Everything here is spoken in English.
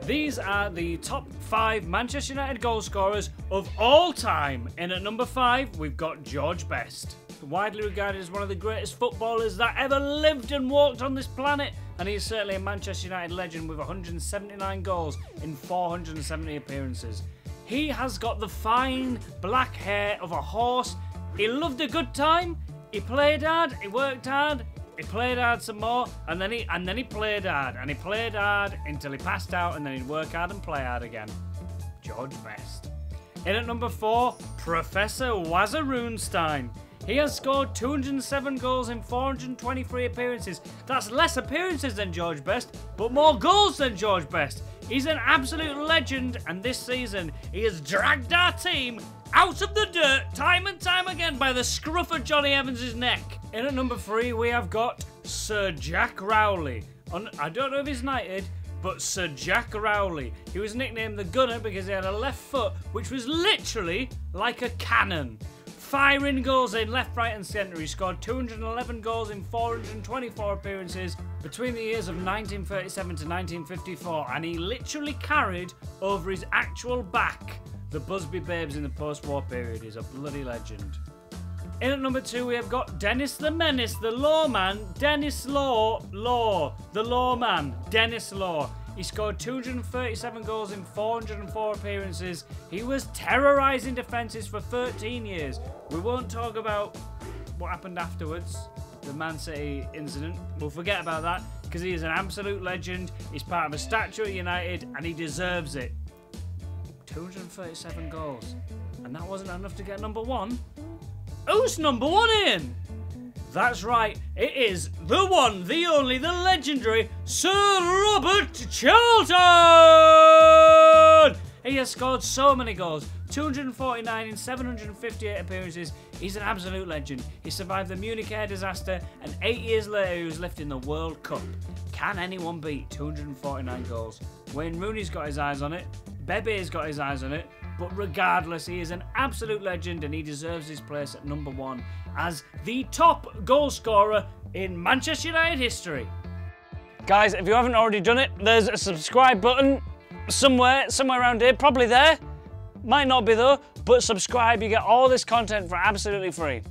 These are the top 5 Manchester United goal scorers of all time. And at number 5, we've got George Best. Widely regarded as one of the greatest footballers that ever lived and walked on this planet. And he's certainly a Manchester United legend with 179 goals in 470 appearances. He has got the fine black hair of a horse. He loved a good time. He played hard. He worked hard. He played hard some more, and then he played hard, and he played hard until he passed out, and then he'd work hard and play hard again. George Best. In at number 4, Professor Rune Stein. He has scored 207 goals in 423 appearances. That's less appearances than George Best, but more goals than George Best. He's an absolute legend, and this season he has dragged our team out of the dirt time and time again by the scruff of Johnny Evans' neck. In at number 3, we have got Sir Jack Rowley. I don't know if he's knighted, but Sir Jack Rowley. He was nicknamed the Gunner because he had a left foot which was literally like a cannon. Firing goals in left, right and centre. He scored 211 goals in 424 appearances between the years of 1937 to 1954, and he literally carried over his actual back the Busby Babes in the post-war period. He's a bloody legend. In at number 2, we have got Dennis the Menace, the Lawman, Dennis Law, the Lawman, Dennis Law. He scored 237 goals in 404 appearances. He was terrorising defences for 13 years. We won't talk about what happened afterwards, the Man City incident. We'll forget about that because he is an absolute legend. He's part of a statue at United and he deserves it. 237 goals. And that wasn't enough to get number 1. Who's number 1 in? That's right, it is the one, the only, the legendary Sir Robert Charlton! He has scored so many goals, 249 in 758 appearances. He's an absolute legend. He survived the Munich air disaster, and 8 years later he was lifting the World Cup. Can anyone beat 249 goals? Wayne Rooney's got his eyes on it, Bebe's got his eyes on it, but regardless, he is an absolute legend and he deserves his place at number 1 as the top goal scorer in Manchester United history. Guys, if you haven't already done it, there's a subscribe button somewhere around here, probably there. Might not be though, but subscribe, you get all this content for absolutely free.